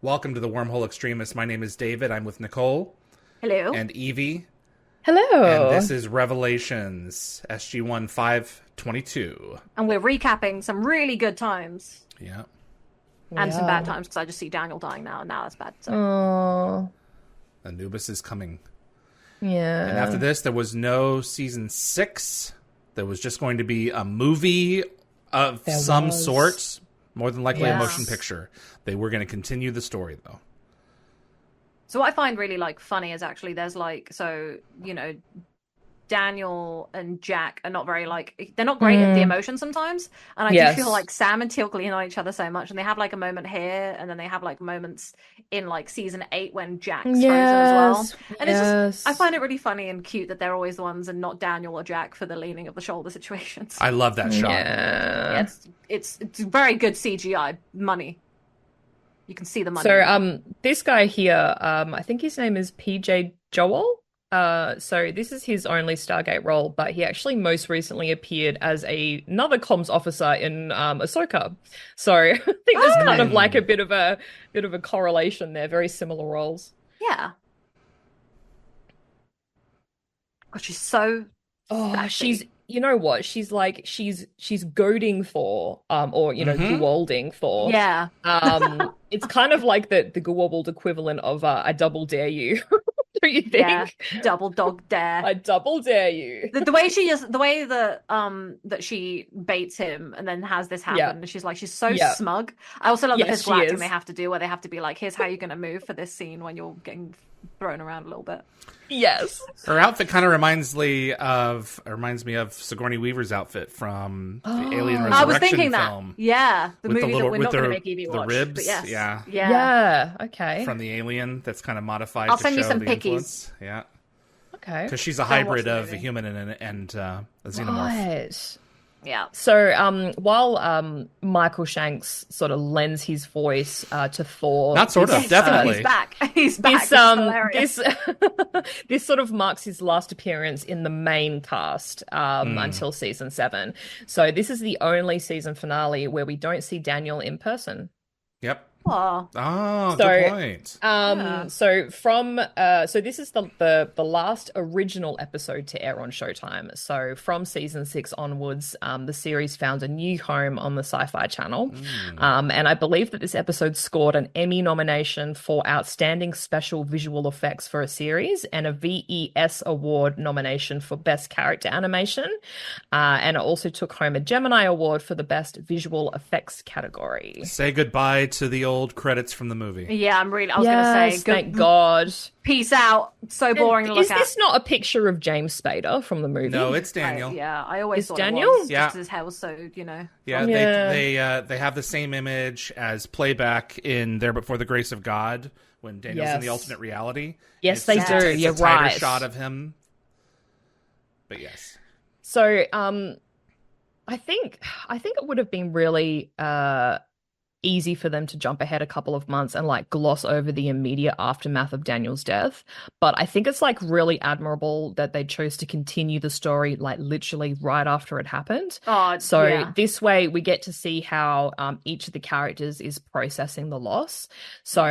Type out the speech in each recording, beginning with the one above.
Welcome to the Wormhole Extremists. My name is David. I'm with Nicole Hello. and Evie. And Hello. this is Revelations, SG1 522. And we're recapping some really good times Yeah. and some bad Yeah. times because I just see Daniel dying now, and now that's bad. So Oh, Anubis is coming. And after yeah. this, there was no season 6. There was just going to be a movie of There some was. sort, more than likely a Yeah. motion picture. They were going to continue the story, though. so what I find really funny is actually there's Daniel and Jack are not very they're not great at the Mm, emotion sometimes, and I do feel yes. like Sam and Teal'c lean on each other so much, and they have like a moment here, and then they have like moments in like season 8 when Jack's frozen as well, Yes. and it's just I Yes. find it really funny and cute that they're always the ones and not Daniel or Jack for the leaning of the shoulder situations. I love that shot. Yeah, Yeah. it's very good CGI money. You can see the money So, in that. this guy here, I think his name is PJ Joel. So this is his only Stargate role, but he actually most recently appeared as another comms officer in Ahsoka. So I think there's kind of Oh, like Hmm. a bit of a correlation there, very similar roles. yeah. God, she's so Oh, she's sexy. you know what? She's goading Thor, or Mm-hmm. Gewalding Thor. Yeah. It's kind of like the Gewobbled equivalent of I double dare you, don't you Yeah. think? Double dog dare. I double dare you. The way she just the way that she baits him and then has this Yeah, happen, and she's so yeah, smug. I also love the yes, physical she acting they is. have to do where they have to be like, here's how you're gonna move for this scene when you're getting thrown around a little bit. Yes. Her outfit kind of reminds me of Sigourney Weaver's outfit from the Alien Oh, I was Resurrection thinking that. film Yeah. The with the movie that little we're with not gonna make Evie the watch. But ribs, yes. yeah, Yeah. yeah. Okay. from the Alien that's kind of modified I'll to send you show some the pickies. influence. Yeah, Okay. because she's a Go and watch hybrid the of a movie. human and a xenomorph. Right. Yeah. So, while Michael Shanks sort of lends his voice to Thor, Not sort of, this, definitely. He's back. He's back. this This is hilarious. this this sort of marks his last appearance in the main cast Mm. until season 7. So this is the only season finale where we don't see Daniel in person. Yep. Oh, Oh, good So point. yeah. so this is the last original episode to air on Showtime. So from season 6 onwards, the series found a new home on the Sci-Fi Channel. Mm. And I believe that this episode scored an Emmy nomination for Outstanding Special Visual Effects for a Series and a VES Award nomination for Best Character Animation. And it also took home a Gemini Award for the Best Visual Effects category. Say goodbye to the old credits from the movie. Yeah, I was gonna say, Yes, thank God. peace out. So boring to look Is at. this not a picture of James Spader from the movie? No, it's Daniel. Yeah, I always It's thought Daniel? it was. Yeah. Just his hair was so, Yeah, Yeah. they have the same image as playback in There Before the Grace of God when Daniel's in the Yes. alternate reality. Yes, It's they just do. it's You're a tighter right. shot of him. But yes. So, I think it would have been really easy for them to jump ahead a couple of months and like gloss over the immediate aftermath of Daniel's death. But I think it's like really admirable that they chose to continue the story like literally right after it happened. Oh, So yeah. this way we get to see how each of the characters is processing the loss. So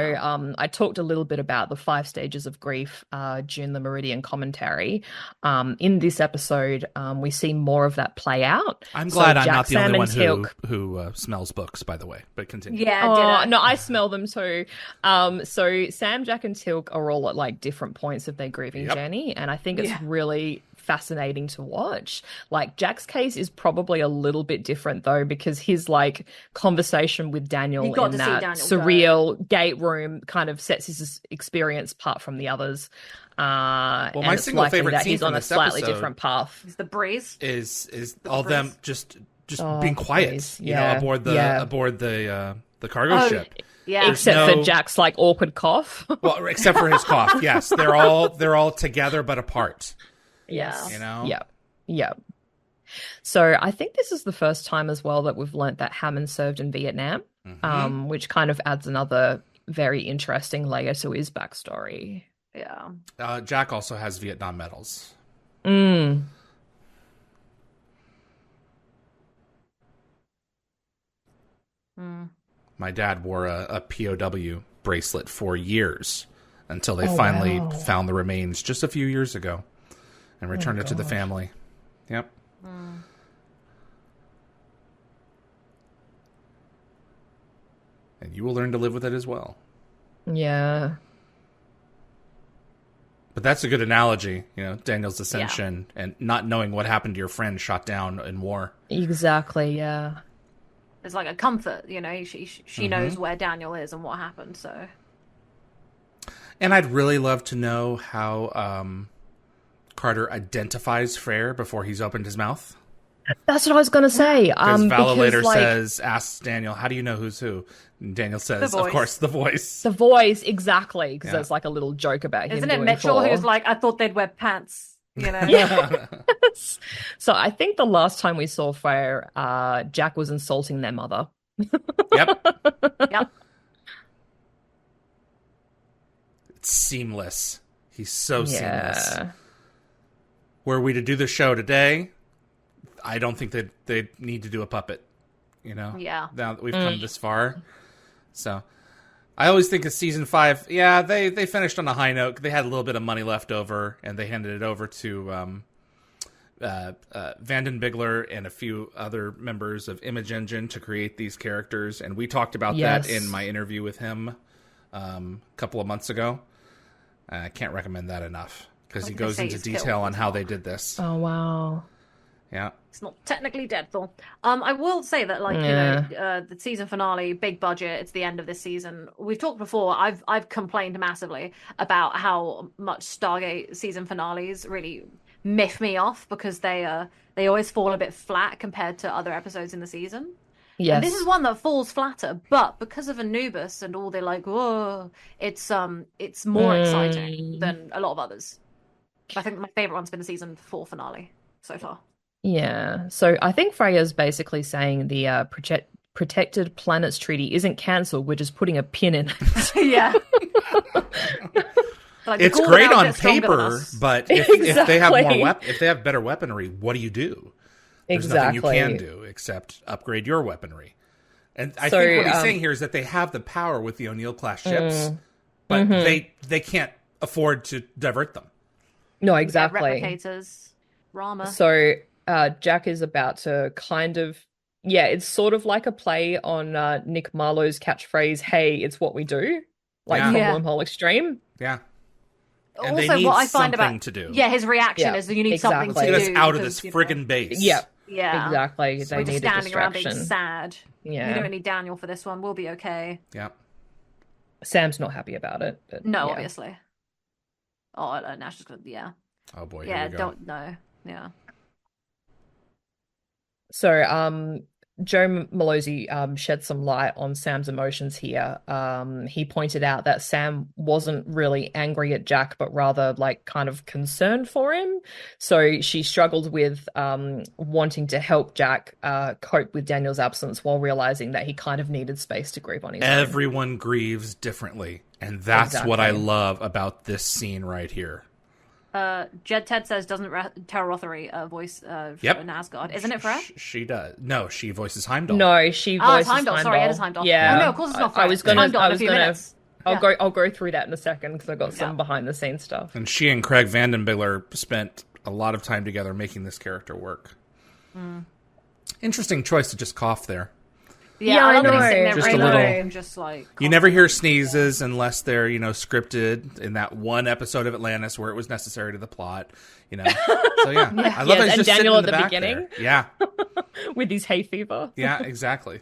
I talked a little bit about the 5 stages of grief during the Meridian commentary. In this episode, we see more of that play out. I'm So glad I'm Jack, not the Sam, only and one Teal'c. who smells books, by the way. But continue. Yeah, Oh, ditto. no, I smell them too. So Sam, Jack, and Teal'c are all at like different points of their grieving Yep. journey, and I think it's Yeah. really fascinating to watch. Like Jack's case is probably a little bit different though, because his like conversation with You Daniel got in to see that Daniel go. surreal gate room kind of sets his experience apart from the others. Well, And my it's single likely favorite that scene he's from on a this slightly episode different path. It's the breeze. is The all them breeze. just Oh, being quiet, please. you know, Yeah. aboard Yeah. the cargo Oh, ship. yeah. There's Except for no- Jack's like awkward cough. Well, except for his cough. Yes, they're all together but apart. Yeah. You know. Yep. Yep. So I think this is the first time as well that we've learnt that Hammond served in Vietnam, Mhm. which kind of adds another very interesting layer to his backstory. Yeah. Jack also has Vietnam medals. Mm. Mm. My dad wore a POW bracelet for years until they finally found the remains just a few years ago and returned it to the family. Yep. And you will learn to live with it as well. Yeah. But that's a good analogy, Daniel's ascension and not knowing what happened to your friend shot down in war. Exactly, yeah. It's like a comfort, she knows where Daniel is and what happened, so. And I'd really love to know how Carter identifies Freyr before he's opened his mouth. That's what I was going to say. Because Vala later asks Daniel, how do you know who's who? And Daniel says, of course, the voice. The voice, exactly, because there's like a little joke about him. Isn't it Mitchell who's like, I thought they'd wear pants, Yes. So I think the last time we saw Freyr, Jack was insulting their mother. Yep. It's seamless. He's so seamless. Were we to do the show today, I don't think that they need to do a puppet, Yeah. Now that we've come this far. So I always think of season 5. Yeah, they finished on a high note. They had a little bit of money left over, and they handed it over to Vanden Bigler and a few other members of Image Engine to create these characters. And we talked about that in my interview with him a couple of months ago. I can't recommend that enough because he goes into detail on how they did this. Oh, wow. Yeah. It's not technically dead, Thor. I will say that, the season finale, big budget, it's the end of this season. We've talked before, I've complained massively about how much Stargate season finales really miff me off because they always fall a bit flat compared to other episodes in the season. Yes. And this is one that falls flatter, but because of Anubis and all the whoa, it's more exciting than a lot of others. I think my favorite one's been the season 4 finale so far. Yeah. So I think Freya's basically saying the Protected Planets Treaty isn't cancelled. We're just putting a pin in it. Yeah. It's great on paper, but if they have if they have better weaponry, what do you do? There's nothing you can do except upgrade your weaponry. And I think what he's saying here is that they have the power with the O'Neill class ships, but they can't afford to divert them. No, exactly. Replicators, Rama. So Jack is about to kind of, it's sort of like a play on Nick Marlowe's catchphrase, "Hey, it's what we do," from Wormhole Extreme. Yeah. And also, they need what I find something about to do. his reaction is that you need something to do. Get us out of this friggin' base. Yeah, exactly. They need just a standing around distraction. being sad. Yeah, we don't need Daniel for this one. We'll be okay. Yeah. Sam's not happy about it. But, no, obviously. Oh, now she's gonna. Oh boy. Yeah. Here we go. Don't know. Yeah. So, Joe Malozzi shed some light on Sam's emotions here. He pointed out that Sam wasn't really angry at Jack, but rather kind of concerned for him. So she struggled with wanting to help Jack cope with Daniel's absence while realizing that he kind of needed space to grieve on his own. Everyone grieves differently, and that's what I love about this scene right here. Jed Ted says, doesn't Tara Rothery voice for Asgard? Isn't it Freya? She does. No, she voices Heimdall. No, she voices Heimdall. Sorry, it is Heimdall. Yeah. Oh, no, of course it's not Freya. I'll go through that in a second because I've got some behind the scenes stuff. And she and Craig Vanden Bigler spent a lot of time together making this character work. Interesting choice to just cough there. Yeah, I know. Just a little. Just you never hear sneezes unless they're scripted in that one episode of Atlantis where it was necessary to the plot. So I love it. And just Daniel at the beginning. There. Yeah, with his hay fever. Yeah, exactly.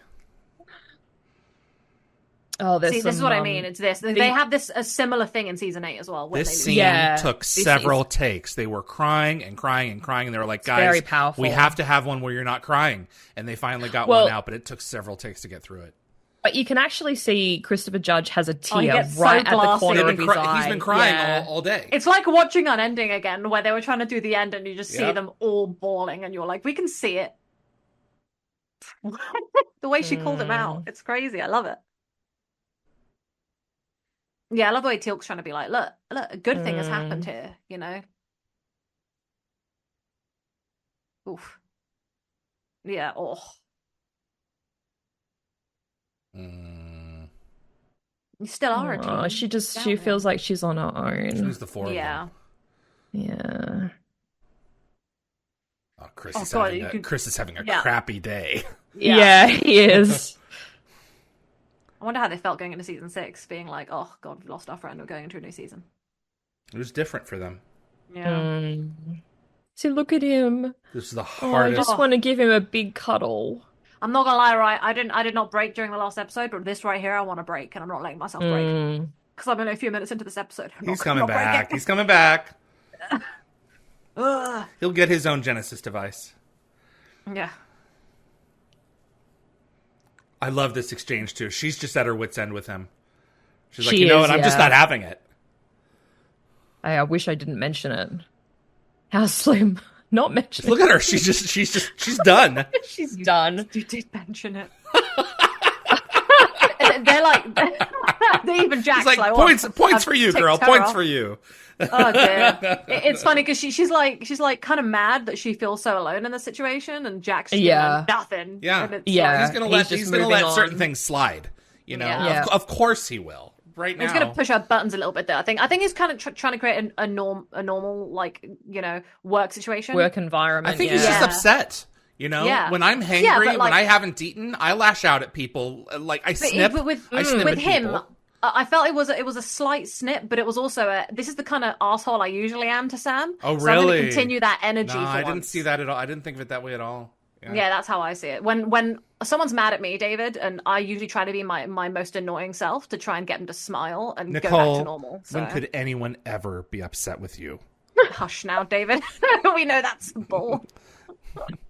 Oh, this is what I mean. It's this. They have a similar thing in season 8 as well. This scene took several takes. They were crying and crying and crying, and they were like, "Guys, very powerful. We have to have one where you're not crying." And they finally got one out, but it took several takes to get through it. But you can actually see Christopher Judge has a tear right at the corner of his eye. He's been crying all day. It's like watching Unending again, where they were trying to do the end, and you just see them all bawling, and you're like, "We can see it." The way she called him out, it's crazy. I love it. Yeah, I love the way Teal'c's trying to be like, look, a good thing has happened here, Oof. Yeah, You still are a team. She feels like she's on her own. She needs the four of them. Yeah. Oh, Chris is having a crappy day. Yeah, he is. I wonder how they felt going into season 6, being like, "Oh God, we've lost our friend. We're going into a new season." It was different for them. Yeah. See, look at him. This is the hardest. I just want to give him a big cuddle. I'm not gonna lie, right? I did not break during the last episode, but this right here, I want to break, and I'm not letting myself break because I'm only a few minutes into this episode. He's coming back. He's coming back. He'll get his own Genesis device. Yeah. I love this exchange too. She's just at her wit's end with him. She's like, you know what? I'm just not having it. I wish I didn't mention it. How slim? Not mention. Look at her. She's done. She's done. You did mention it. They're like, they even Jack's like points for you, girl. Points for you. Oh dear. It's funny because she's like kind of mad that she feels so alone in the situation, and Jack's doing nothing. Yeah, yeah. He's gonna let certain things slide. You know, of course he will. Right now, he's going to push our buttons a little bit there. I think he's kind of trying to create a normal, like, you know, work situation, work environment. I think he's just upset. You know, when I'm hangry, when I haven't eaten, I lash out at people. Like I snip. With him, people. I felt it was a slight snip, but it was also this is the kind of asshole I usually am to Sam. Oh, really? So I'm going to continue that energy. No, I didn't see that at all. I didn't think of it that way at all. Yeah, that's how I see it. When someone's mad at me, David, and I usually try to be my most annoying self to try and get them to smile and go back to normal. So. When could anyone ever be upset with you? Hush now, David. We know that's bull.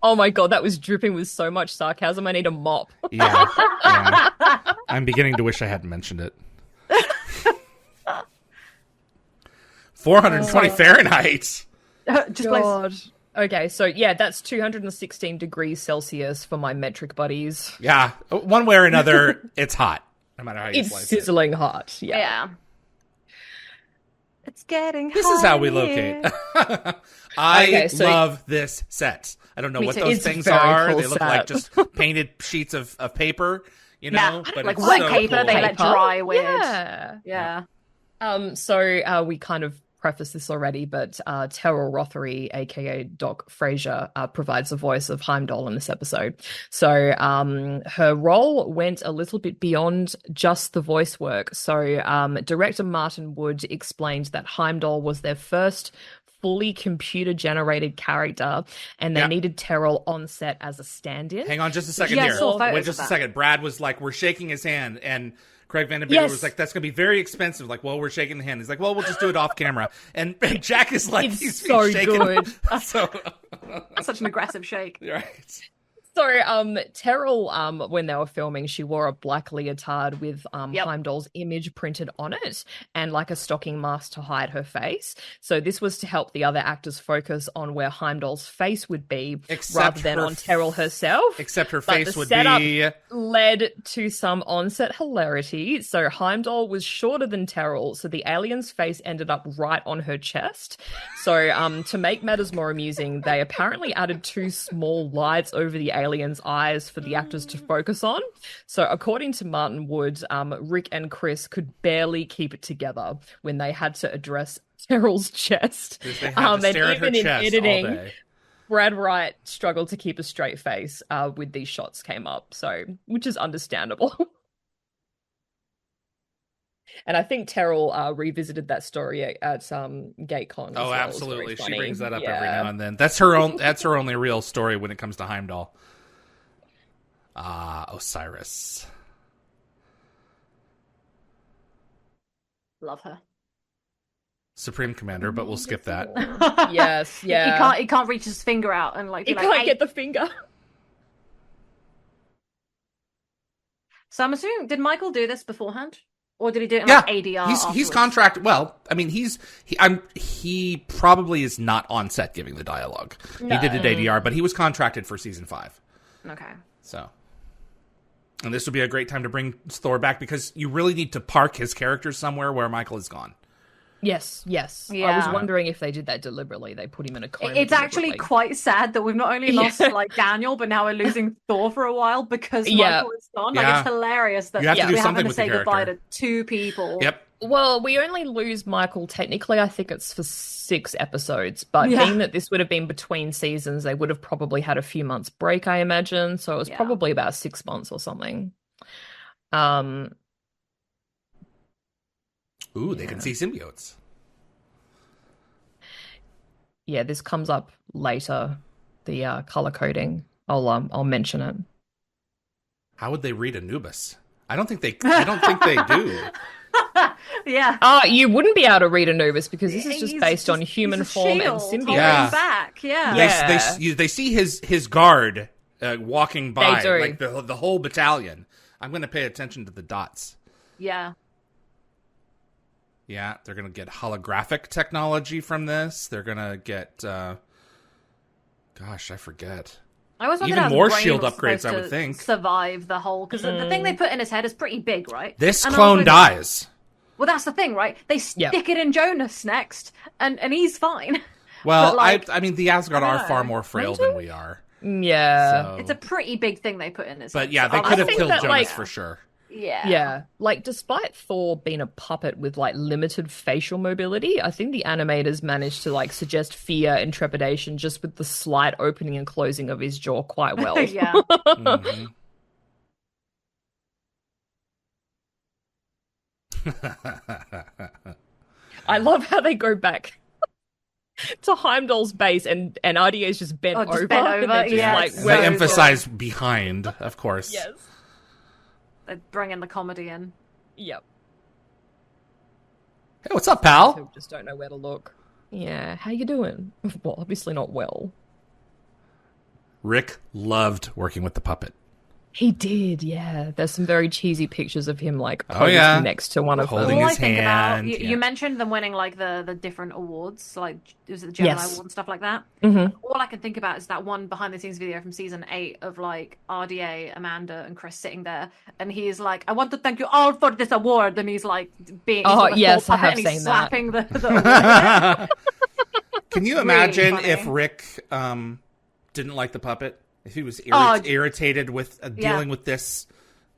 Oh my God, that was dripping with so much sarcasm. I need a mop. Yeah. I'm beginning to wish I hadn't mentioned it. 420 Fahrenheit. Just God. Okay, so that's 216 degrees Celsius for my metric buddies. Yeah, one way or another, it's hot, no matter how you slice it. It's sizzling hot, yeah. It's getting hot. This is how we locate. I love this set. I don't know what those things are. They look like just painted sheets of paper, you know? But like wet paper they let dry with. Yeah. So we kind of preface this already, but Terrell Rothery, aka Doc Frazier, provides the voice of Heimdall in this episode. So her role went a little bit beyond just the voice work. So director Martin Wood explained that Heimdall was their first fully computer-generated character, and they needed Terrell on set as a stand-in. Hang on just a second here. Wait just a second. Brad was like, we're shaking his hand, and Craig Van Den Bigger was like, that's going to be very expensive. Like, well, we're shaking the hand. He's like, well, we'll just do it off camera. And Jack is like, he's so shaking. Good. Such an aggressive shake. Right. So, Terrell, when they were filming, she wore a black leotard with Heimdall's image printed on it and like a stocking mask to hide her face. So this was to help the other actors focus on where Heimdall's face would be rather than on Terrell herself. Except her face would be... setup led to some on-set hilarity. So Heimdall was shorter than Terrell, so the alien's face ended up right on her chest. So to make matters more amusing, they apparently added 2 small lights over the alien's eyes for the actors to focus on. So according to Martin Wood, Rick and Chris could barely keep it together when they had to address Terrell's chest. They had to stare at her chest editing, all day. Brad Wright struggled to keep a straight face with these shots came up, so which is understandable. And I think Terrell revisited that story at GateCon. Oh, absolutely. She brings that up every now and then. That's her only real story when it comes to Heimdall. Osiris. Love her. Supreme Commander, but we'll skip that. Yes, yeah. He can't reach his finger out and like. He can't get the finger. So I'm assuming, did Michael do this beforehand? Or did he do it in like ADR? He's contracted. Well, I mean, he probably is not on set giving the dialogue. No. He did it ADR, but he was contracted for season 5. Okay. So, and this would be a great time to bring Thor back because you really need to park his character somewhere where Michael is gone. Yes. Yeah. I was wondering if they did that deliberately. They put him in a coma. It's actually quite sad that we've not only lost like Daniel, but now we're losing Thor for a while because Michael is gone. Like it's hilarious that we're having to say goodbye to 2 people. Yep. Well, we only lose Michael technically, I think it's for 6 episodes, but being that this would have been between seasons, they would have probably had a few months break, I imagine. So it was probably about 6 months or something. Ooh, they can see symbiotes. Yeah, this comes up later. The color coding. I'll mention it. How would they read Anubis? I don't think they do. Yeah. You wouldn't be able to read Anubis because this is just based on human form and symbiote. Yeah. Back. Yeah. They see his guard walking by, they do. like the whole battalion. I'm going to pay attention to the dots. Yeah. Yeah, they're going to get holographic technology from this. They're going to get, I forget. I was even more shield upgrades, I would think. Survive the whole, because the thing they put in his head is pretty big, right? This clone dies. Well, that's the thing, right? They stick it in Jonas next, and he's fine. Well, like, I mean, the Asgard are far more frail than we are. Yeah. So. It's a pretty big thing they put in his head. But yeah, they could have killed Jonas for sure. Yeah. Like, despite Thor being a puppet with, like, limited facial mobility, I think the animators managed to, like, suggest fear and trepidation just with the slight opening and closing of his jaw quite well. Yeah. Mm-hmm. I love how they go back to Heimdall's base and RDA is just bent over. They emphasize behind, of course. Yes. They bring in the comedy in. Yep. Hey, what's up, pal? Who just don't know where to look. Yeah, how you doing? Well, obviously not well. Rick loved working with the puppet. He did, yeah. There's some very cheesy pictures of him, like, posing next to one of them. Holding his hand. You mentioned them winning, like, the different awards, like, was it the Gemini Award and stuff like that? Mm-hmm. All I can think about is that one behind-the-scenes video from season 8 of, like, RDA, Amanda, and Chris sitting there, and he's like, I want to thank you all for this award, and he's, like, being... yes, I have and seen he's slapping that. the award. Can you imagine if Rick didn't like the puppet? If he was irritated with dealing with this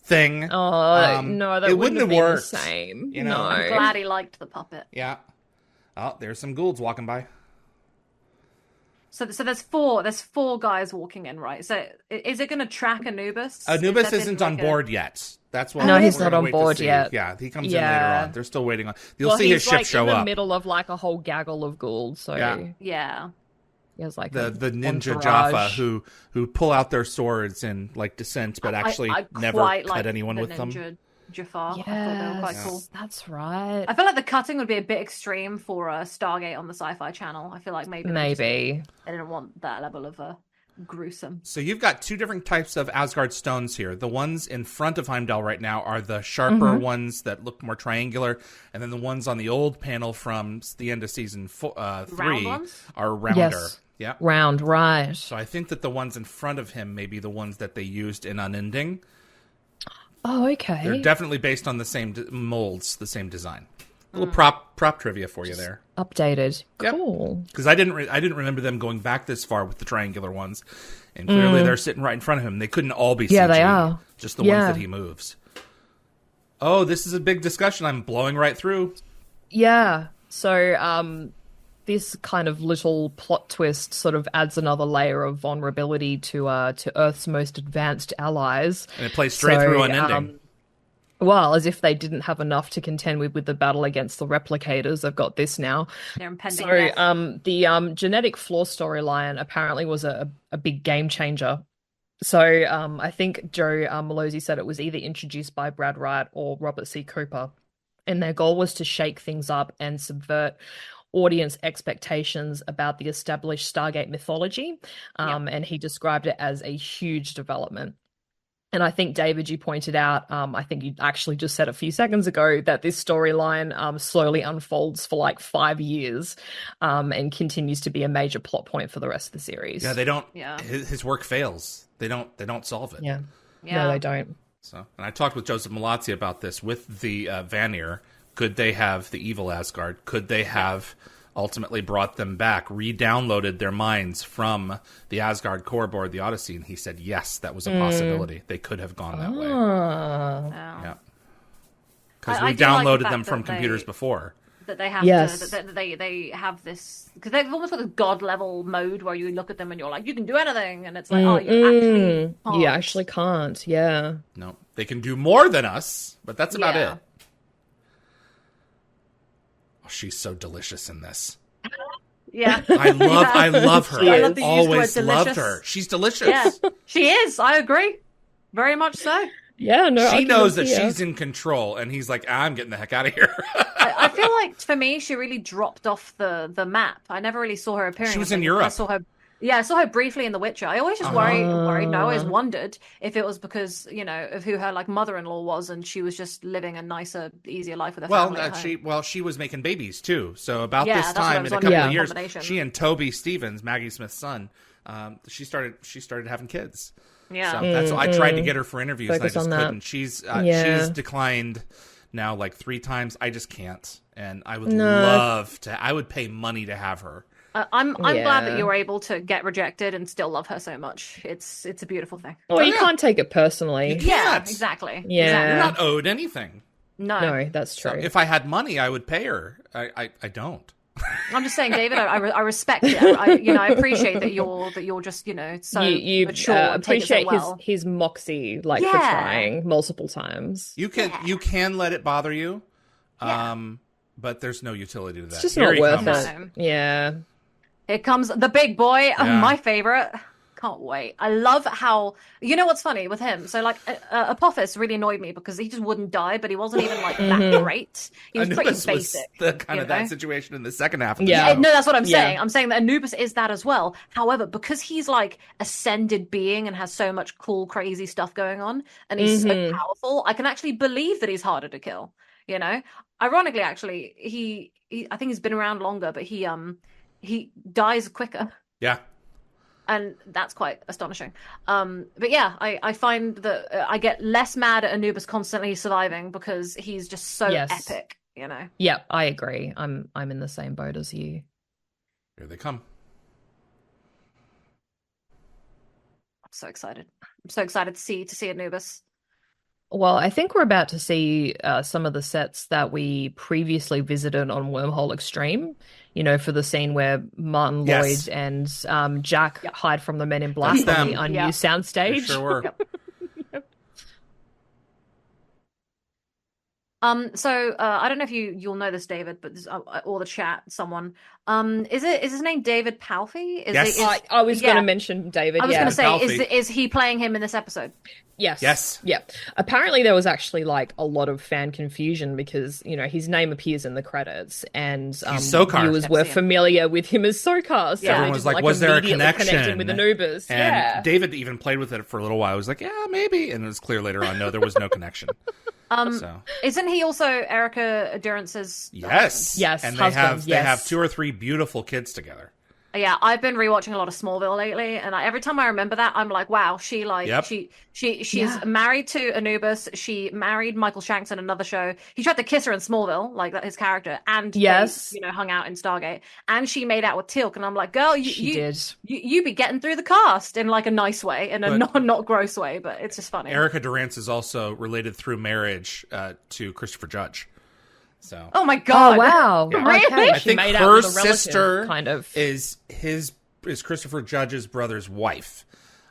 thing, no, that it wouldn't have worked. The same. You know? No. I'm glad he liked the puppet. Yeah. Oh, there's some Goulds walking by. So there's four guys walking in, right? So is it going to track Anubis? Anubis isn't on board yet. That's what. No, he's not on board yet. Yeah, he comes in later on. They're still waiting on. You'll see his ship show up. He's in the middle of like a whole gaggle of Goulds. So yeah. He has like the ninja entourage. Jaffa who pull out their swords in like descent, but actually never cut anyone with them. Jaffa. Yes, I thought they were quite cool. That's right. I feel like the cutting would be a bit extreme for Stargate on the Sci-Fi Channel. I feel like maybe they didn't want that level of gruesome. So you've got 2 different types of Asgard stones here. The ones in front of Heimdall right now are the sharper ones that look more triangular, and then the ones on the old panel from the end of season 3 are rounder. Yes. Yeah, round, right. So I think that the ones in front of him may be the ones that they used in Unending. Oh, okay. They're definitely based on the same molds, the same design. A little prop trivia for you there. Updated. Cool. Because I didn't remember them going back this far with the triangular ones, and clearly they're sitting right in front of him. They couldn't all be CG. Yeah, they are. Just the ones that he moves. Oh, this is a big discussion. I'm blowing right through. Yeah. So, this kind of little plot twist sort of adds another layer of vulnerability to Earth's most advanced allies. And it plays straight through Unending. Well, as if they didn't have enough to contend with the battle against the replicators. They've got this now. They're impending death. The genetic flaw storyline apparently was a big game changer. So I think Joe Malozzi said it was either introduced by Brad Wright or Robert C. Cooper. And their goal was to shake things up and subvert audience expectations about the established Stargate mythology. And he described it as a huge development. And I think, David, you pointed out, I think you actually just said a few seconds ago that this storyline slowly unfolds for like 5 years and continues to be a major plot point for the rest of the series. Yeah, they don't. Yeah. His work fails. They don't solve it. Yeah. No, they don't. So, and I talked with Joseph Malazzi about this with the Vanir Could they have the evil Asgard? Could they have ultimately brought them back, re-downloaded their minds from the Asgard core board, the Odyssey? And he said, yes, that was a possibility. They could have gone that way. Yeah. Because we downloaded them from computers before. That they have to, they have this, because they've almost got this god level mode where you look at them and you're like, you can do anything, and it's like, you actually can't. Yeah. No, they can do more than us, but that's about it. Oh, she's so delicious in this. Yeah, I love her. I always loved her. She's delicious. Yeah, she is. I agree, very much so. Yeah, no. She knows that she's in control, and he's like, I'm getting the heck out of here. I feel like for me, she really dropped off the map. I never really saw her appearing. She was in Europe. I saw her briefly in The Witcher. I always just worried. No, I always wondered if it was because of who her mother-in-law was, and she was just living a nicer, easier life with her family. She was making babies too. So about this time in a couple of years, she and Toby Stevens, Maggie Smith's son, she started having kids. Yeah, so that's why I tried to get her for interviews, and I just couldn't. She's declined now like 3 times. I just can't, and I would love to. I would pay money to have her. I'm glad that you were able to get rejected and still love her so much. It's a beautiful thing. Well, you can't take it personally. Yeah, exactly. Yeah, exactly. You're not owed anything. No, that's true. So if I had money, I would pay her. I don't. I'm just saying, David. I respect it. I appreciate that you're just so you mature. Appreciate well. his moxie, for trying multiple times. You can let it bother you, but there's no utility to that. It's just not worth it. Yeah. Here comes the big boy, my favorite. Can't wait. I love how, what's funny with him? So Apophis really annoyed me because he just wouldn't die, but he wasn't even that great. He was pretty basic. Was the kind of that situation in the second half of the show. show. No, that's what I'm saying. I'm saying that Anubis is that as well. However, because he's ascended being and has so much cool, crazy stuff going on, and he's so powerful, I can actually believe that he's harder to kill. Ironically, actually, he I think he's been around longer, but he dies quicker. Yeah. And that's quite astonishing. But yeah, I find that I get less mad at Anubis constantly surviving because he's just so epic, Yeah, I agree. I'm in the same boat as you. Here they come. I'm so excited. I'm so excited to see Anubis. Well, I think we're about to see some of the sets that we previously visited on Wormhole Extreme, for the scene where Martin Lloyd and Jack hide from the Men in Black on the unused soundstage. They sure were. So I don't know if you'll know this, David, but or the chat, someone. Is his name David Palfy? Yes. I was going to mention David. I was going to say, Palfy. is he playing him in this episode? Yes. Yeah. Apparently there was actually a lot of fan confusion because, his name appears in the credits and viewers were familiar with him as Sokar. So everyone was like, was there a connection? With Anubis. And David even played with it for a little while. He was like, yeah, maybe. And it was clear later on, no, there was no connection. Isn't he also Erica Durance's Yes. And they have 2 or 3 beautiful kids together. Yeah, I've been rewatching a lot of Smallville lately, and every time I remember that, I'm like, wow, she's married to Anubis. She married Michael Shanks in another show. He tried to kiss her in Smallville, his character, and they, hung out in Stargate. And she made out with Teal'c, and I'm like, girl, you be getting through the cast in a nice way, in a not gross way, but it's just funny. Erica Durance is also related through marriage to Christopher Judge. So. Oh my god! Oh wow! Yeah. Really? I think her sister is Christopher Judge's brother's wife.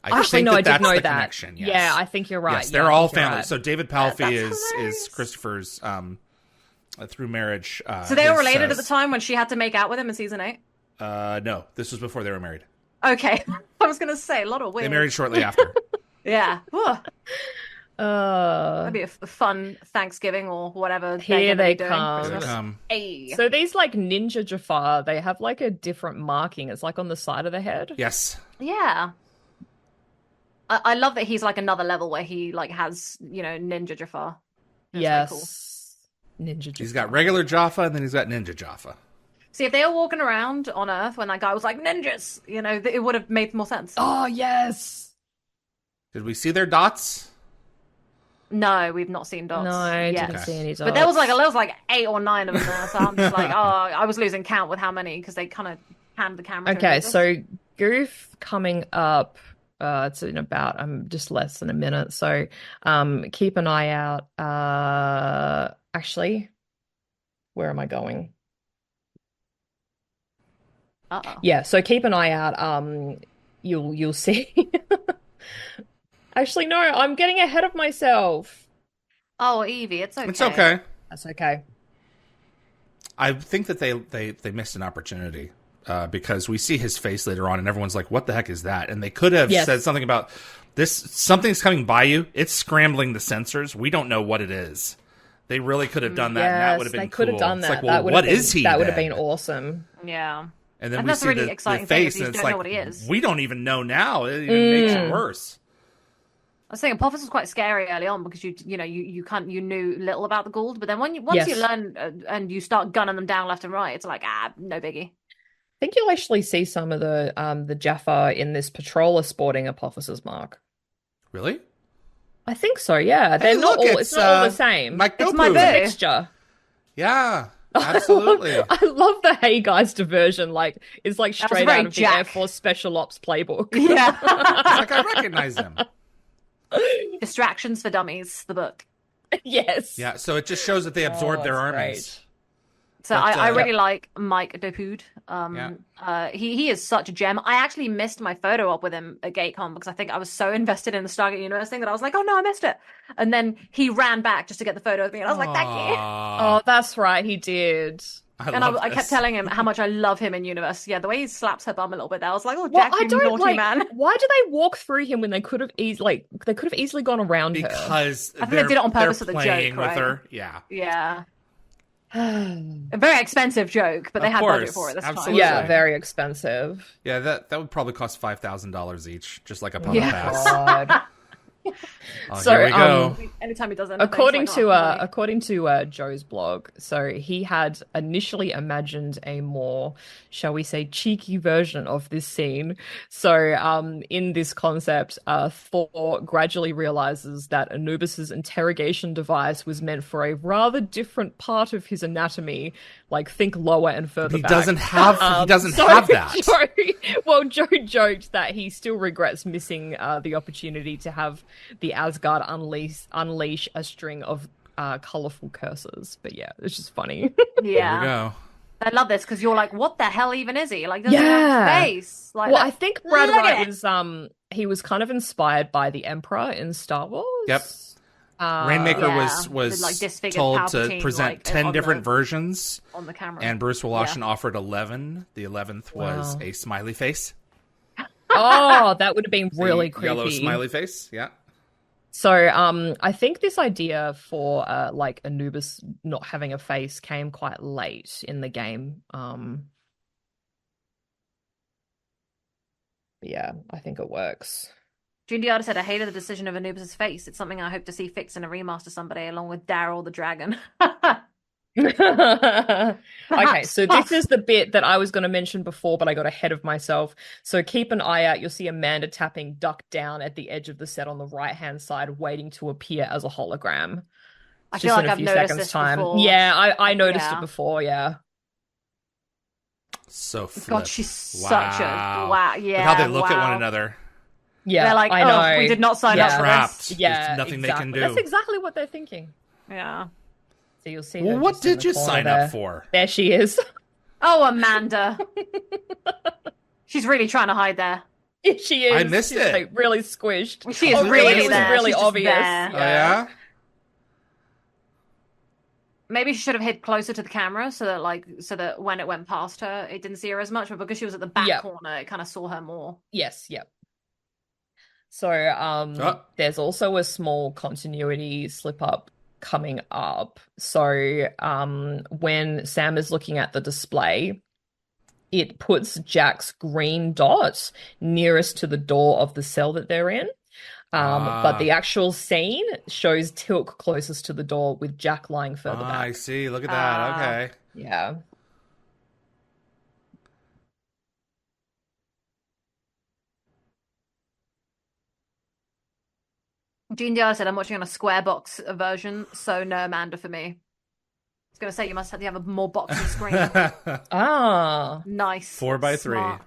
I did know that. Connection. Yes. Yeah, I think you're right. Yes, they're all family. Right. So David Palfy is Christopher's through marriage. So they were related at the time when she had to make out with him in season 8. No, this was before they were married. Okay, I was gonna say a lot of weird. They married shortly after. Yeah. That'd be a fun Thanksgiving or whatever. Here they come. Hey. So these ninja Jafar, they have a different marking. It's on the side of the head. Yes. Yeah. I love that he's another level where he has ninja Jafar. That's yes. Cool. Ninja Jafar. He's got regular Jaffa and then he's got ninja Jaffa. See, if they were walking around on Earth when that guy was like ninjas, it would have made more sense. Oh yes. Did we see their dots? No, we've not seen No, dots I yet. didn't see any dots. But there was like 8 or 9 of them there, so I'm just like, oh, I was losing count with how many because they kind of panned the camera to Okay, Anubis. so Goof coming up. It's in about just less than a minute. So keep an eye out. Actually, where am I going? Uh-oh. Yeah, so keep an eye out. You'll see. Actually, no, I'm getting ahead of myself. Oh, Evie, it's okay. It's okay. That's okay. I think that they missed an opportunity because we see his face later on, and everyone's like, "What the heck is that?" And they could have said something about this. Something's coming by you. It's scrambling the sensors. We don't know what it is. They really could have done that, and that would have been they cool. could have done that. It's like, well, what is he? That would have been awesome. Yeah. And then and we that's see really the exciting face, thing, and it's don't like, know what he is. we don't even know now. It even makes it worse. I was saying Apophis was quite scary early on because you knew little about the Gould, but then once you learn and you start gunning them down left and right, it's like no biggie. I think you'll actually see some of the Jaffa in this patroller sporting Apophis's mark. Really? I think so. Yeah, they're not all. It's not all the same. It's my mixture. Yeah. Absolutely. I love the Hey Guys diversion. Like, it's like straight out of the Air Force Special Ops playbook. Yeah. Like, I recognize them. Distractions for Dummies, the book. Yes. Yeah, so it just shows that they absorbed their armies. Great. So I really like Mike Depude. He is such a gem. I actually missed my photo op with him at GateCon because I think I was so invested in the Stargate Universe thing that I was like, oh no, I missed it. And then he ran back just to get the photo with me, and I was like, thank you. Oh, that's right, he did. I kept telling him how much I love him in Universe. Yeah, the way he slaps her bum a little bit there, I was like, oh, Jack, you naughty man. Why do they walk through him when they could have easily gone around her? Because I think they did it on purpose for the joke, with right? her. Yeah. Yeah. A very expensive joke, but they had budget for it this time. Yeah, very expensive. Yeah, that would probably cost $5,000 each, just like a pass. God. So here we go. Anytime he does anything, according to Joe's blog, so he had initially imagined a more, shall we say, cheeky version of this scene. So in this concept, Thor gradually realizes that Anubis's interrogation device was meant for a rather different part of his anatomy, like think lower and further back. He doesn't have that. Joe joked that he still regrets missing the opportunity to have the Asgard unleash a string of colorful curses. But yeah, it's just funny. Yeah. There we go. I love this because you're like, what the hell even is he? Like, doesn't have face. Like, well, I think Brad Wright was he was kind of inspired by the Emperor in Star Wars. Yep. Rainmaker was like told Palpatine, to present 10 different versions on the camera, and Bruce Woloshyn offered 11. The 11th was a smiley face. Oh, that would have been really creepy. Yellow smiley face, yeah. So, I think this idea for like Anubis not having a face came quite late in the game. Yeah, I think it works. June Diada said, I hated the decision of Anubis' face. It's something I hope to see fixed in a remaster someday, along with Daryl the Dragon. Okay, so this is the bit that I was going to mention before, but I got ahead of myself. So keep an eye out. You'll see Amanda tapping duck down at the edge of the set on the right-hand side, waiting to appear as a hologram. I feel like I've noticed this before. Yeah, I noticed it before, yeah. So flip. God, she's such a... Wow, yeah, Look how they look at one another. Yeah, they're like, I know. We did not sign up for trapped. this. Yeah, there's nothing they can do. That's exactly what they're thinking. Yeah. So you'll see. Well, what did you sign up for? There she is. Oh, Amanda. She's really trying to hide there. She is. I missed it. Like, really squished. She is really there. Really She's obvious. There. Oh, yeah? Maybe she should have hid closer to the camera so that when it went past her, it didn't see her as much. But because she was at the back corner, it kind of saw her more. Yes. Yep. So there's also a small continuity slip up coming up. So when Sam is looking at the display, it puts Jack's green dot nearest to the door of the cell that they're in. But the actual scene shows Tilk closest to the door with Jack lying further back. I see. Look at that. Okay. Yeah. Gene Diaz said, I'm watching on a square box version, so no Amanda for me. I was going to say, you must have to have a more boxy screen. Nice. 4x3.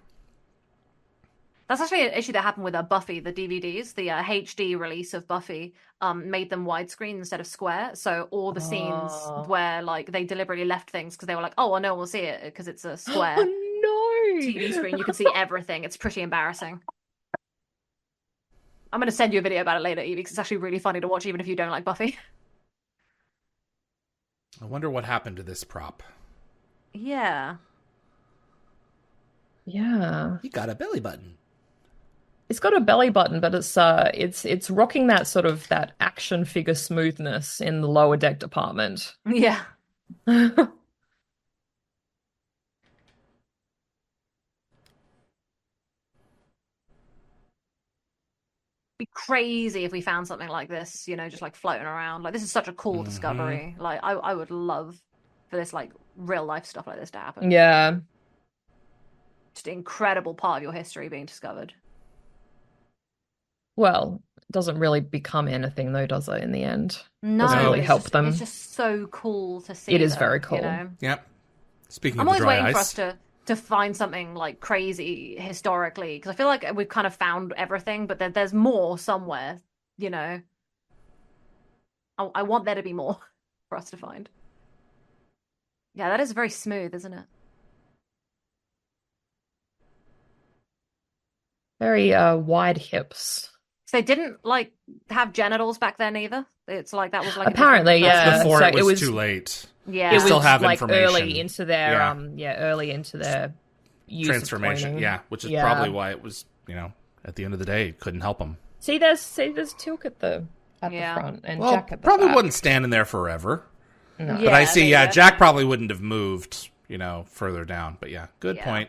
That's actually an issue that happened with Buffy, the DVDs. The HD release of Buffy made them widescreen instead of square. So all the scenes where like they deliberately left things because they were like, oh, well, no one will see it because it's a square TV screen. You can see everything. It's pretty embarrassing. I'm going to send you a video about it later, Evie, because it's actually really funny to watch even if you don't like Buffy. I wonder what happened to this prop. Yeah. Yeah. He got a belly button. It's got a belly button, but it's rocking that sort of that action figure smoothness in the lower deck department. Yeah. Be crazy if we found something like this, you know, just like floating around. Like, this is such a cool discovery. Like, I would love for this like real life stuff like this to happen. Yeah. Just an incredible part of your history being discovered. Well, it doesn't really become anything though, does it, in the end? No, doesn't really help them. It's just so cool to see. It is very cool. You know? Yep. Speaking I'm of the always dry waiting ice, for us to find something like crazy historically, because I feel like we've kind of found everything, but there's more somewhere, you know. I want there to be more for us to find. Yeah, that is very smooth, isn't it? Very wide hips. So they didn't like have genitals back then either. It's like that was like apparently, yeah. Before so it was too late. Yeah, it was still have like information. early into their early into their use transformation. Of yeah, which is probably why it was, you know, at the end of the day, couldn't help them. See, there's Teal'c at the front and Jack at the probably back. wasn't standing there forever. No. But I see, Jack probably wouldn't have moved, you know, further down. But yeah, good point.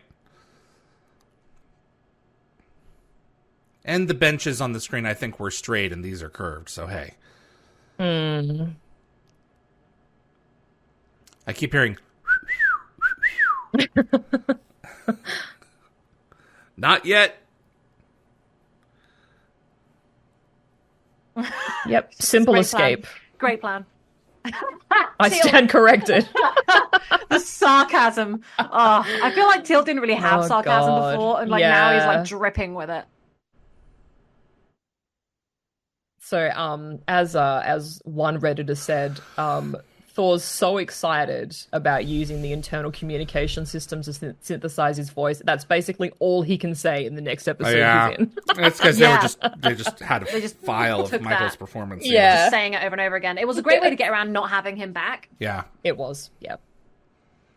And the benches on the screen, I think, were straight, and these are curved. So hey, I keep hearing. Not yet. Yep, simple escape. Great plan. I stand corrected. The sarcasm. Oh, I feel like Teal'c didn't really have sarcasm before, and like now he's like dripping with it. So, as one Redditor said, Thor's so excited about using the internal communication systems to synthesize his voice. That's basically all he can say in the next episode he's in. That's because they just had a file of Michael's performance. Yeah, just saying it over and over again. It was a great way to get around not having him back. Yeah, it was. Yeah,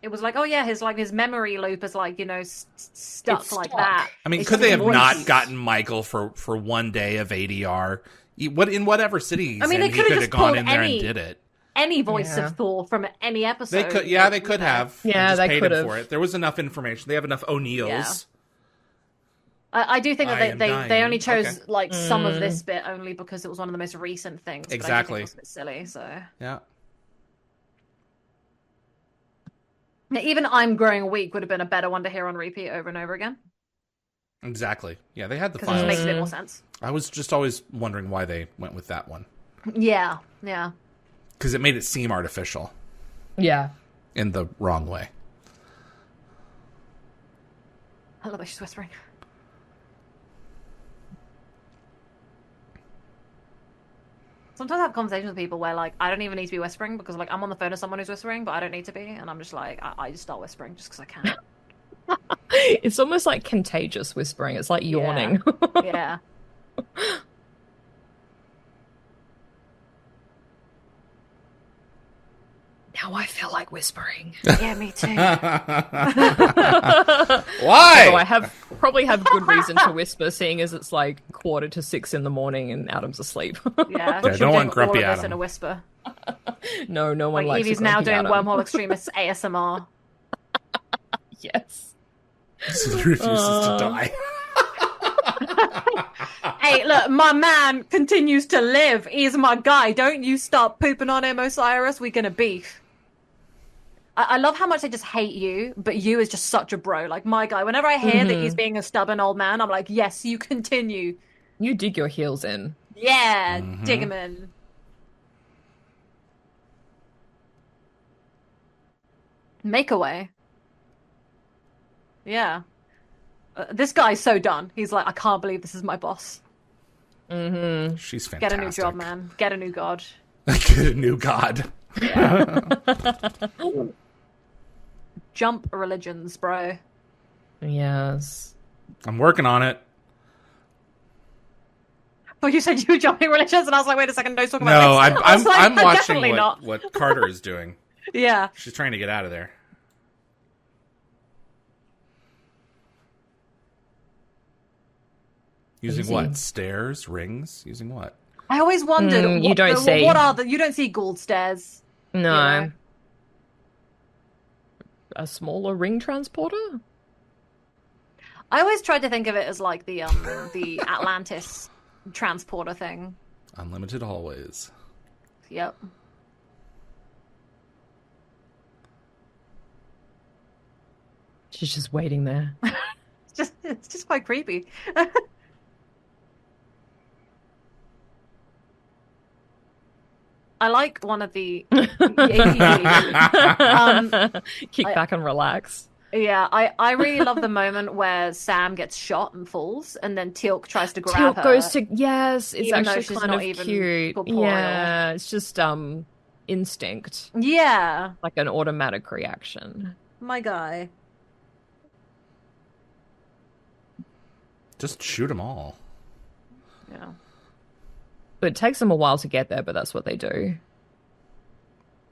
it was like, oh yeah, his memory loop is like, you know, stuck like that. I mean, could they have not gotten Michael for one day of ADR? In whatever city he's in, he could have gone in there and did it. Any voice of Thor from any episode. They could, they could have. Yeah, they could have. For it. There was enough information. They have enough O'Neills. Yeah. I do think that they only chose like some of this bit only because it was one of the most recent things. Exactly. But I think it was a bit silly. So yeah. Even I'm Growing Weak would have been a better one to hear on repeat over and over again. Exactly. Yeah, they had the files. Because it makes a bit more sense. I was just always wondering why they went with that one. Yeah, yeah. Because it made it seem artificial. Yeah. In the wrong way. I love that she's whispering. Sometimes I have conversations with people where, like, I don't even need to be whispering because, like, I'm on the phone with someone who's whispering, but I don't need to be. And I'm just like, I just start whispering just because I can. It's almost like contagious whispering. It's like yawning. Yeah. Now I feel like whispering. Yeah, me too. Why? So I probably have good reason to whisper, seeing as it's like 5:45 in the morning and Adam's asleep. Yeah, don't want grumpy all of Adam. this in a whisper. No one likes Evie's now doing Wormhole Extremists ASMR. Yes. He refuses to die. Hey, look, my man continues to live. He's my guy. Don't you start pooping on him, Osiris. We're gonna beef. I love how much they just hate you, but you is just such a bro. Like, my guy, whenever I hear that he's being a stubborn old man, I'm like, yes, you continue. You dig your heels in. Yeah, dig him in. Make away. Yeah. This guy's so done. He's like, I can't believe this is my boss. She's fantastic. Get a new job, man. Get a new god. Get a new god. Yeah. Jump religions, bro. Yes. I'm working on it. Well, you said you were jumping religions, and I was like, wait a second, no, talk about this. No, I'm watching what Carter is doing. Yeah. She's trying to get out of there. Using what? Stairs? Rings? Using what? I always wondered. You don't see. What are you don't see Gould stairs. No. You know? A smaller ring transporter? I always tried to think of it as like the Atlantis transporter thing. Unlimited hallways. Yep. She's just waiting there. It's just quite creepy. I like one of the kick back and relax. Yeah, I really love the moment where Sam gets shot and falls, and then Teal'c tries to grab her. Teal'c goes to it's even actually kind of cute. Corporeal. Yeah, it's just instinct. Yeah, like an automatic reaction. My guy. Just shoot them all. Yeah. But it takes them a while to get there, but that's what they do.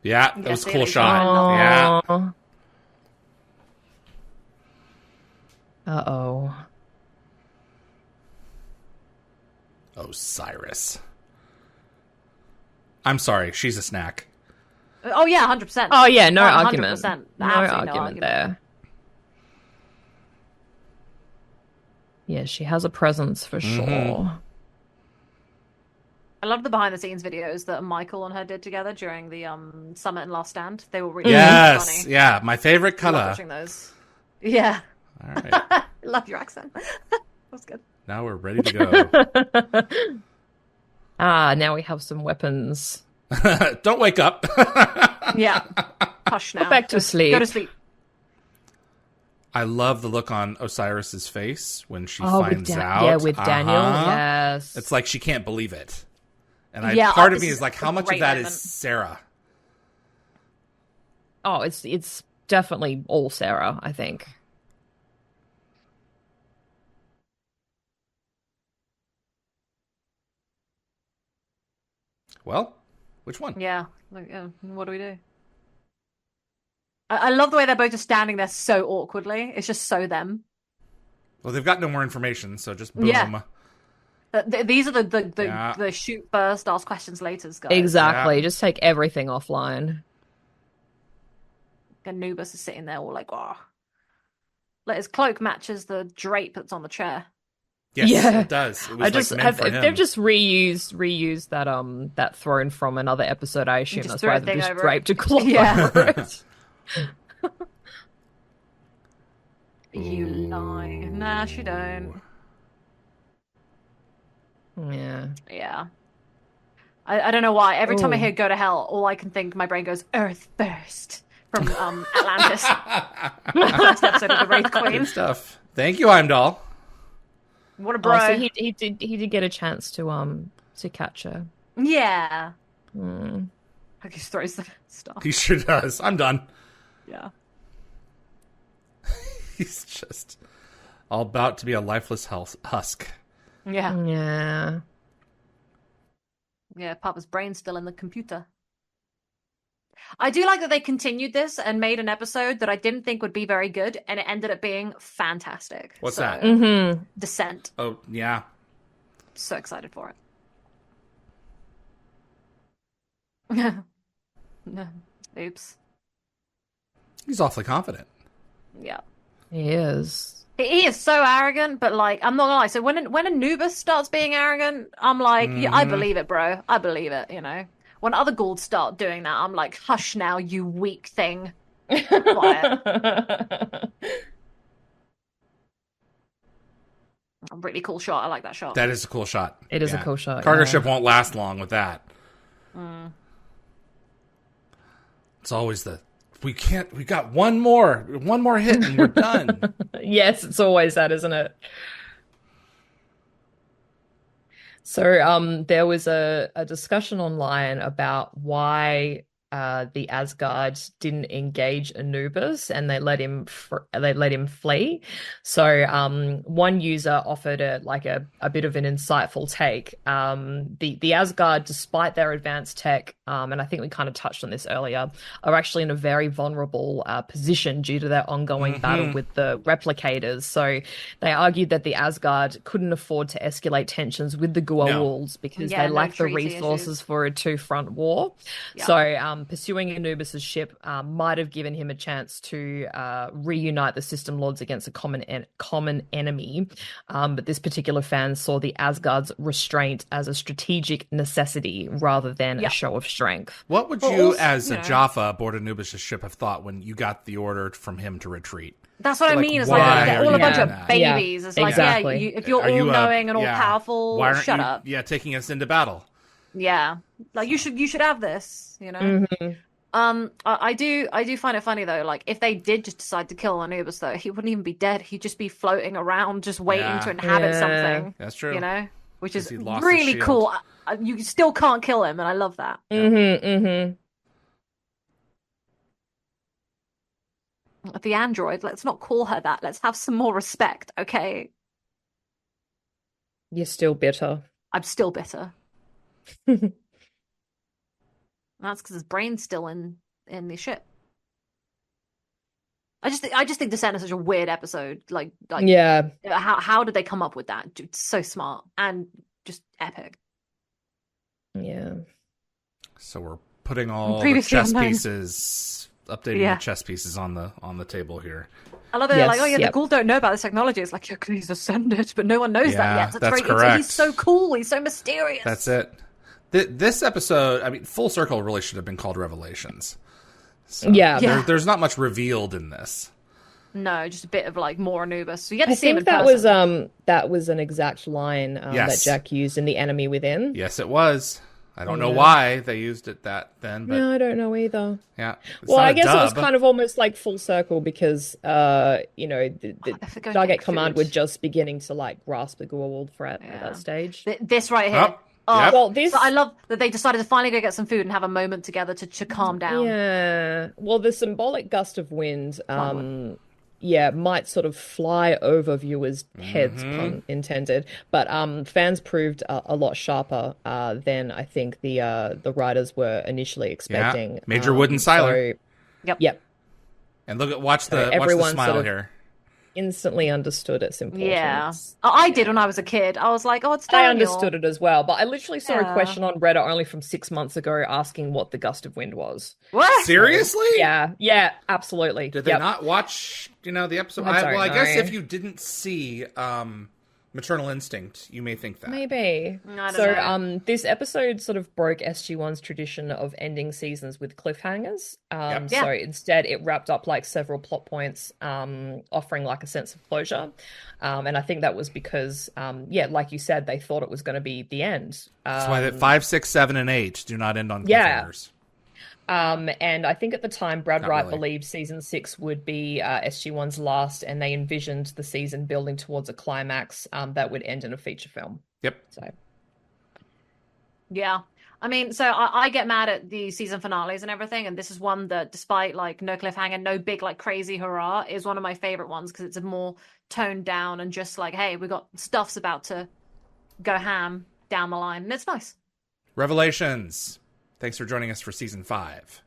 Yeah, that was a cool shot. Yeah. Uh-oh. Osiris. I'm sorry, she's a snack. Oh yeah, 100%. Oh yeah, no argument. 100%. No argument there. Yeah, she has a presence for sure. I love the behind the scenes videos that Michael and her did together during the Summit and Last Stand. They were really funny. Yeah, my favorite color. I love watching those. Yeah. All right. Love your accent. That's good. Now we're ready to go. Now we have some weapons. Don't wake up. Yeah. Hush now. Go back to sleep. Go to sleep. I love the look on Osiris's face when she finds out. Yeah, with Daniel. Yes. It's like she can't believe it. And part of me is like, how much of that is Sarah? Oh, it's definitely all Sarah, I think. Well, which one? Yeah. What do we do? I love the way they're both just standing there so awkwardly. It's just so them. Well, they've got no more information, so just boom. Yeah. These are the shoot first, ask questions later guys. Exactly. Yeah. Just take everything offline. Anubis is sitting there all like, wow. Like his cloak matches the drape that's on the chair. Yes, it does. It was they've just reused that throne from another episode. I assume that's why they just draped a cloth over it. You lie. Nah, she don't. Yeah. Yeah. I don't know why. Every time I hear "go to hell," all I can think, my brain goes "Earth first" from Atlantis. First episode of the Wraith Queen. Good stuff. Thank you, Heimdall. What a bro. So he did get a chance to catch her. Yeah. Mm. He just throws the stuff. He sure does. I'm done. Yeah. He's just all about to be a lifeless husk. Yeah. Yeah. Yeah, Papa's brain's still in the computer. I do like that they continued this and made an episode that I didn't think would be very good, and it ended up being fantastic. What's that? Mm-hmm. Descent. Oh, yeah. So excited for it. Oops. He's awfully confident. Yeah. He is. He is so arrogant, but like, I'm not gonna lie. So when Anubis starts being arrogant, I'm like, yeah, I believe it, bro. I believe it, you know. When other Goulds start doing that, I'm like, hush now, you weak thing. Quiet. A really cool shot. I like that shot. That is a cool shot. It is a cool shot. Cargo ship won't last long with that. It's always we got one more hit and we're done. Yes, it's always that, isn't it? So there was a discussion online about why the Asgard didn't engage Anubis and they let him flee. So one user offered a bit of an insightful take. The Asgard, despite their advanced tech, and I think we kind of touched on this earlier, are actually in a very vulnerable position due to their ongoing battle with the replicators. So they argued that the Asgard couldn't afford to escalate tensions with the Goa'ulds because they lack the resources for a two-front war. Yep. So pursuing Anubis' ship might have given him a chance to reunite the System Lords against a common enemy. But this particular fan saw the Asgard's restraint as a strategic necessity rather than a show of strength. What would you, as a Jaffa aboard Anubis' ship, have thought when you got the order from him to retreat? That's what I mean. It's like they're all a bunch of babies. It's like, exactly. If you're all knowing and all powerful, why aren't shut you, up. Yeah, taking us into battle. Yeah, like you should have this. You know. I do find it funny though. Like if they did just decide to kill Anubis, though, he wouldn't even be dead. He'd just be floating around, just waiting to inhabit something. That's true. You know, which is really cool. You still can't kill him, and I love that. The android, let's not call her that. Let's have some more respect, okay? You're still bitter. I'm still bitter. That's because his brain's still in the ship. I just think Descent is such a weird episode. Like how did they come up with that? Dude, so smart and just epic. Yeah. So we're putting all the chess pieces, updating the chess pieces on the table here. I love it. Yes, the Goa'uld don't know about this technology. It's like, because he's ascended, but no one knows that yet. That's correct. He's so cool. He's so mysterious. That's it. This episode, I mean, Full Circle really should have been called Revelations. So there's not much revealed in this. No, just a bit of like more Anubis. So you get to see him in person. That was an exact line that Jack used in The Enemy Within. Yes, it was. I don't know why they used it then. But no, I don't know either. Yeah. Well, I guess it was kind of almost like full circle because, the Stargate Command were just beginning to like grasp the Goa'uld threat at that stage. This right here. Well, I love that they decided to finally go get some food and have a moment together to calm down. Yeah. Well, the symbolic gust of wind, might sort of fly over viewers' heads, pun intended. But fans proved a lot sharper than I think the writers were initially expecting. Yeah. Major Wood and Siler. Yep. And watch the smile sort of here. Instantly understood its importance. Yeah, I did when I was a kid. I was like, "Oh, it's Daniel." I understood it as well, but I literally saw a question on Reddit only from 6 months ago asking what the gust of wind was. What? Seriously? Yeah, absolutely. Did they not watch, the episode? I guess if you didn't see Maternal Instinct, you may think that. Maybe. I don't know. This episode sort of broke SG1's tradition of ending seasons with cliffhangers. So instead it wrapped up like several plot points, offering like a sense of closure. And I think that was because, like you said, they thought it was going to be the end. That's why that 5, 6, 7, and 8 do not end on cliffhangers. And I think at the time, Brad Wright believed season 6 would be SG1's last, and they envisioned the season building towards a climax that would end in a feature film. Yep. So. Yeah. I mean, so I get mad at the season finales and everything, and this is one that, despite like no cliffhanger, no big like crazy hurrah, is one of my favorite ones because it's a more toned down and just like, hey, we got stuff's about to go ham down the line, and it's nice. Revelations. Thanks for joining us for season 5.